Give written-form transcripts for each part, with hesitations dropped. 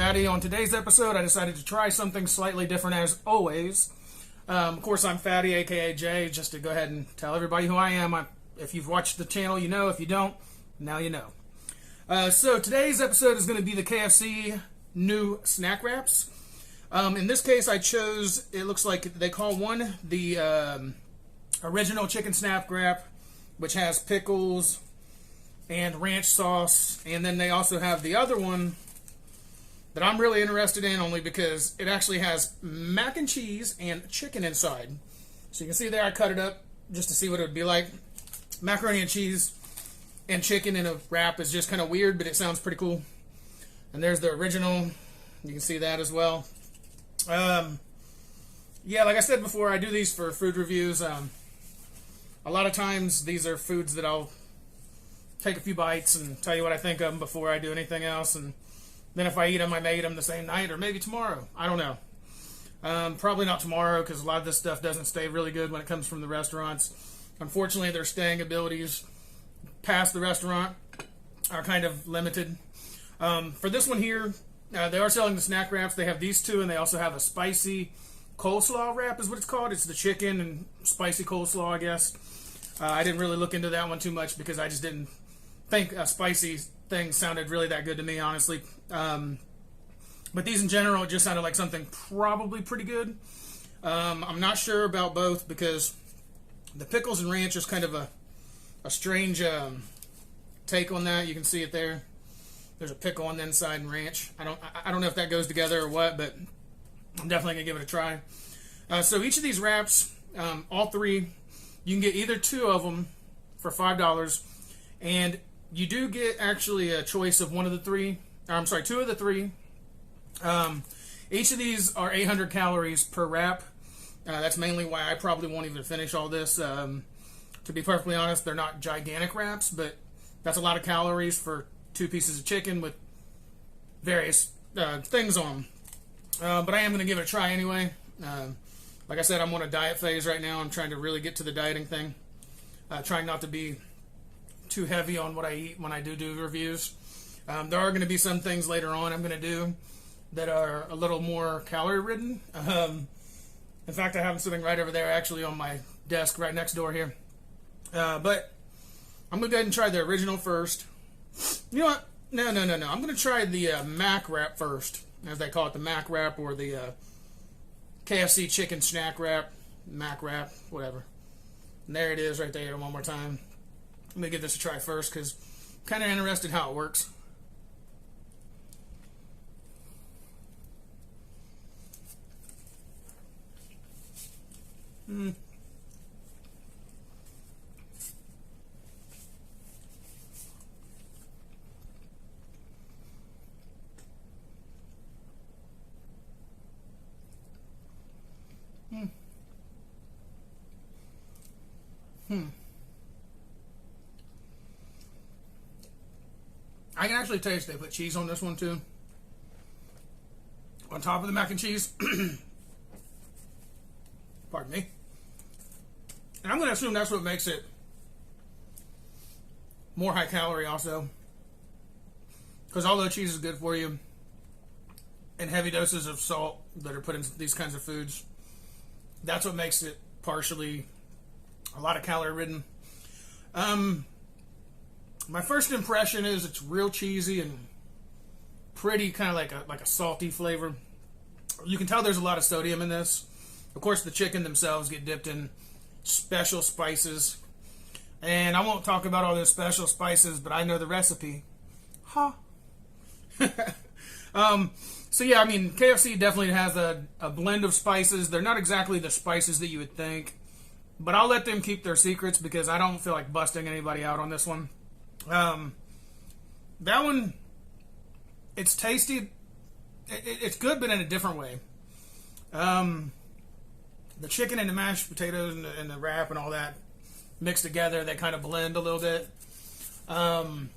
Fatty. On today's episode, I decided to try something slightly different as always. Of course, I'm Fatty, aka Jay, just to go ahead and tell everybody who I am. If you've watched the channel, you know. If you don't, now you know. So today's episode is going to be the KFC new snack wraps. In this case, I chose, it looks like they call one the original chicken snap wrap, which has pickles and ranch sauce. And then they also have the other one that I'm really interested in, only because it actually has mac and cheese and chicken inside. So you can see there I cut it up just to see what it would be like. Macaroni and cheese and chicken in a wrap is just kind of weird, but it sounds pretty cool. And there's the original. You can see that as well. Yeah, like I said before, I do these for food reviews. A lot of times these are foods that I'll take a few bites and tell you what I think of them before I do anything else. And then if I eat them, I may eat them the same night or maybe tomorrow. I don't know. Probably not tomorrow, because a lot of this stuff doesn't stay really good when it comes from the restaurants. Unfortunately, their staying abilities past the restaurant are kind of limited. For this one here, they are selling the snack wraps. They have these two, and they also have a spicy coleslaw wrap is what it's called. It's the chicken and spicy coleslaw, I guess. I didn't really look into that one too much because I just didn't think a spicy thing sounded really that good to me, honestly. But these in general just sounded like something probably pretty good. I'm not sure about both because the pickles and ranch is kind of a strange take on that. You can see it there. There's a pickle on the inside and ranch. I don't know if that goes together or what, but I'm definitely gonna give it a try. So each of these wraps, all three, you can get either two of them for $5, and you do get actually a choice of one of the three. I'm sorry, two of the three. Each of these are 800 calories per wrap. That's mainly why I probably won't even finish all this. To be perfectly honest, they're not gigantic wraps, but that's a lot of calories for two pieces of chicken with various things on them. But I am going to give it a try anyway. Like I said, I'm on a diet phase right now. I'm trying to really get to the dieting thing. Trying not to be too heavy on what I eat when I do reviews. There are going to be some things later on I'm going to do that are a little more calorie ridden. In fact, I have them sitting right over there, actually on my desk right next door here. But I'm going to go ahead and try the original first. You know what? No. I'm going to try the Mac wrap first, as they call it, the Mac wrap, or the KFC chicken snack wrap, Mac wrap, whatever. And there it is right there one more time. I'm going to give this a try first because I'm kind of interested how it works. I can actually taste they put cheese on this one too. On top of the mac and cheese. Pardon me. And I'm going to assume that's what makes it more high calorie also. Because although cheese is good for you, and heavy doses of salt that are put in these kinds of foods, that's what makes it partially a lot of calorie ridden. My first impression is it's real cheesy and pretty kind of like a salty flavor. You can tell there's a lot of sodium in this. Of course, the chicken themselves get dipped in special spices. And I won't talk about all those special spices, but I know the recipe. Huh. So yeah, I mean, KFC definitely has a blend of spices. They're not exactly the spices that you would think, but I'll let them keep their secrets because I don't feel like busting anybody out on this one. That one, it's tasty. It's good, but in a different way. The chicken and the mashed potatoes and the wrap and all that mixed together, they kind of blend a little bit. I'll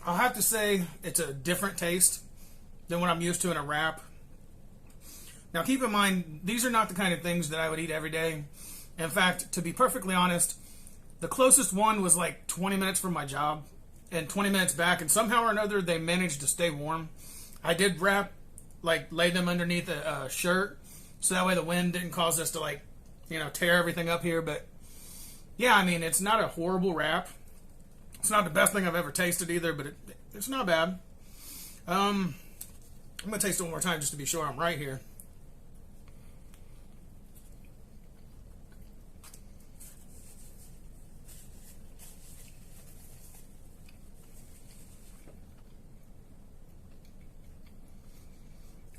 have to say it's a different taste than what I'm used to in a wrap. Now keep in mind, these are not the kind of things that I would eat every day. In fact, to be perfectly honest, the closest one was like 20 minutes from my job and 20 minutes back, and somehow or another they managed to stay warm. I did wrap, like, lay them underneath a shirt, so that way the wind didn't cause us to, like, tear everything up here. But yeah, I mean, it's not a horrible wrap. It's not the best thing I've ever tasted either, but it's not bad. I'm gonna taste it one more time just to be sure I'm right here.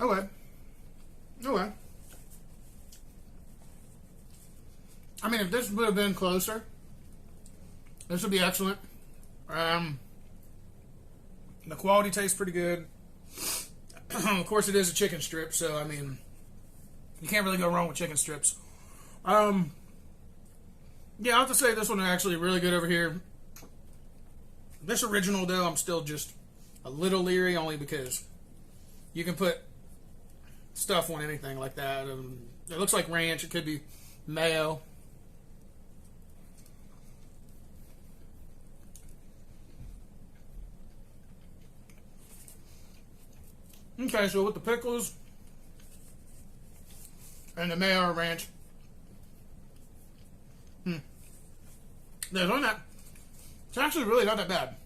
Okay. Okay. I mean, if this would have been closer, this would be excellent. The quality tastes pretty good. Of course, it is a chicken strip, so I mean, you can't really go wrong with chicken strips. Yeah, I have to say this one is actually really good over here. This original, though, I'm still just a little leery, only because you can put stuff on anything like that. It looks like ranch. It could be mayo. Okay, so with the pickles and the mayo or ranch, there's on that. It's actually really not that bad.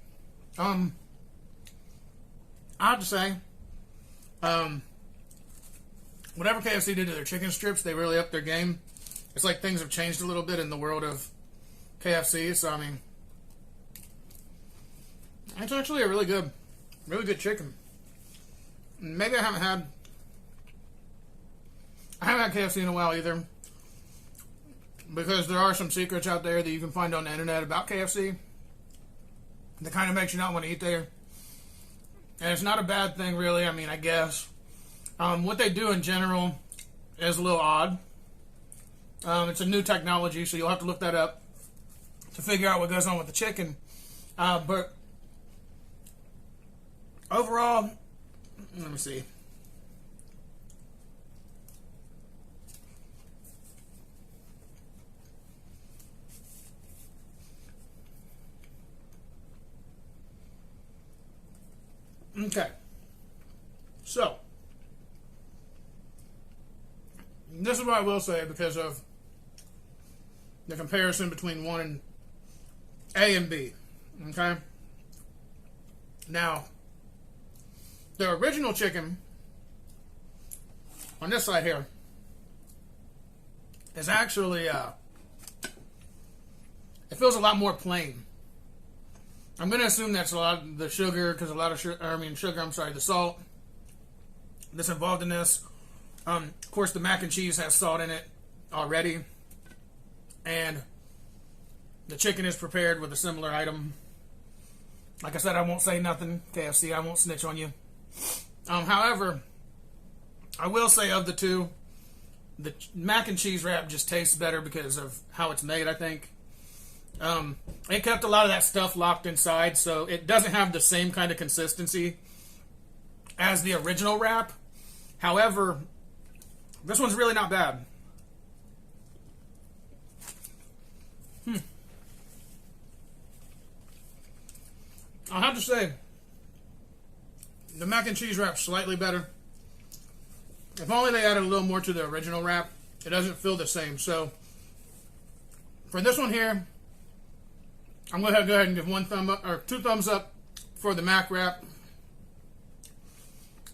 I have to say, whatever KFC did to their chicken strips, they really upped their game. It's like things have changed a little bit in the world of KFC. So I mean, it's actually a really good chicken. Maybe I haven't had KFC in a while either, because there are some secrets out there that you can find on the internet about KFC that kind of makes you not want to eat there. And it's not a bad thing, really. I mean, I guess. What they do in general is a little odd. It's a new technology, so you'll have to look that up to figure out what goes on with the chicken. But overall, let me see. Okay. So, this is what I will say because of the comparison between one and A and B. Okay? Now, the original chicken on this side here is actually, it feels a lot more plain. I'm going to assume that's a lot of the sugar, because a lot of the salt that's involved in this. Of course, the mac and cheese has salt in it already. And the chicken is prepared with a similar item. Like I said, I won't say nothing, KFC. I won't snitch on you. However, I will say of the two, the mac and cheese wrap just tastes better because of how it's made, I think. It kept a lot of that stuff locked inside, so it doesn't have the same kind of consistency as the original wrap. However, this one's really not bad. I'll have to say, the mac and cheese wrap's slightly better. If only they added a little more to the original wrap, it doesn't feel the same. So, for this one here, I'm going to go ahead and give 1 thumb up, or 2 thumbs up for the mac wrap.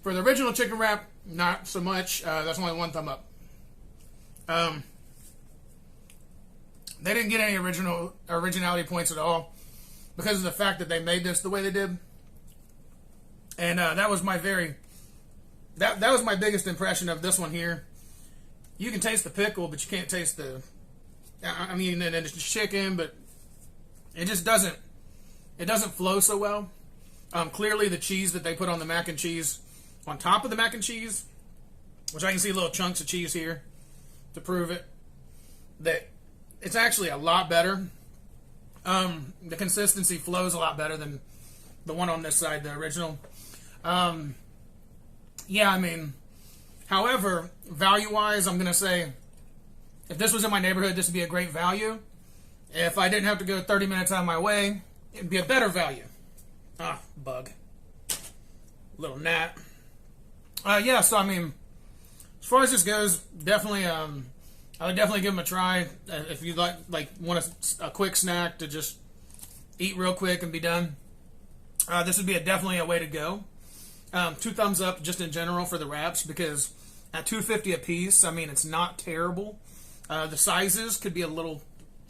For the original chicken wrap, not so much. That's only 1 thumb up. They didn't get any originality points at all because of the fact that they made this the way they did. And that was my that was my biggest impression of this one here. You can taste the pickle, but you can't taste the, I mean, and it's chicken, but it just doesn't flow so well. Clearly the cheese that they put on the mac and cheese, on top of the mac and cheese, which I can see little chunks of cheese here to prove it, that it's actually a lot better. The consistency flows a lot better than the one on this side, the original. Yeah, I mean, however, value-wise, I'm going to say, if this was in my neighborhood, this would be a great value. If I didn't have to go 30 minutes out of my way, it'd be a better value. Ah, bug. Little gnat. Yeah, so I mean, as far as this goes, definitely, I would definitely give them a try if you like want a quick snack to just eat real quick and be done. This would be definitely a way to go. 2 thumbs up just in general for the wraps, because at $2.50 a piece, I mean, it's not terrible. The sizes could be a little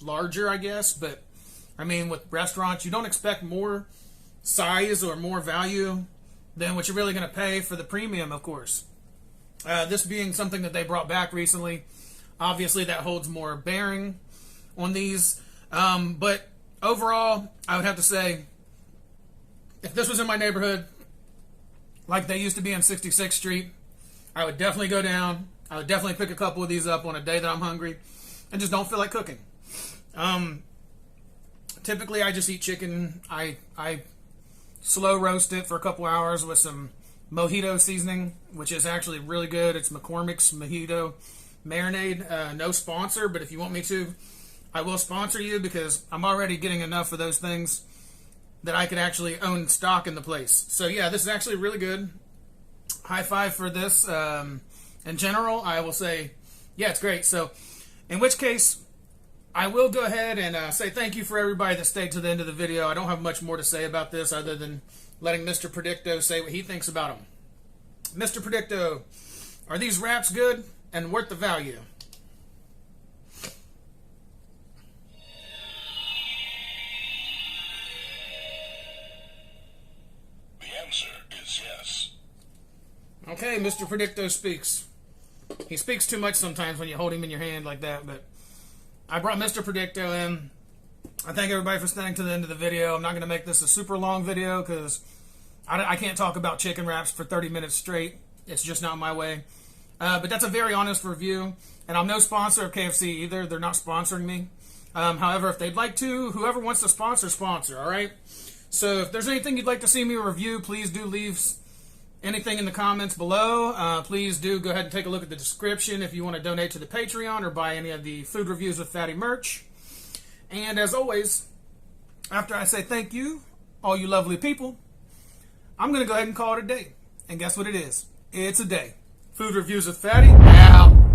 larger, I guess, but I mean, with restaurants, you don't expect more size or more value than what you're really going to pay for the premium, of course. This being something that they brought back recently, obviously that holds more bearing on these. But overall, I would have to say, if this was in my neighborhood, like they used to be on 66th Street, I would definitely go down. I would definitely pick a couple of these up on a day that I'm hungry and just don't feel like cooking. Typically, I just eat chicken. I slow roast it for a couple hours with some mojito seasoning, which is actually really good. It's McCormick's Mojito Marinade. No sponsor, but if you want me to, I will sponsor you, because I'm already getting enough of those things that I could actually own stock in the place. So yeah, this is actually really good. High five for this. In general, I will say, yeah, it's great. So in which case, I will go ahead and say thank you for everybody that stayed to the end of the video. I don't have much more to say about this other than letting Mr. Predicto say what he thinks about them. Mr. Predicto, are these wraps good and worth the value? The answer is yes. Okay, Mr. Predicto speaks. He speaks too much sometimes when you hold him in your hand like that, but I brought Mr. Predicto in. I thank everybody for staying to the end of the video. I'm not going to make this a super long video because I can't talk about chicken wraps for 30 minutes straight. It's just not my way. But that's a very honest review. And I'm no sponsor of KFC either. They're not sponsoring me. However, if they'd like to, whoever wants to sponsor, all right? So if there's anything you'd like to see me review, please do leave anything in the comments below. Please do go ahead and take a look at the description if you want to donate to the Patreon or buy any of the Food Reviews with Fatty merch. And as always, after I say thank you, all you lovely people, I'm going to go ahead and call it a day. And guess what it is? It's a day. Food Reviews with Fatty, out.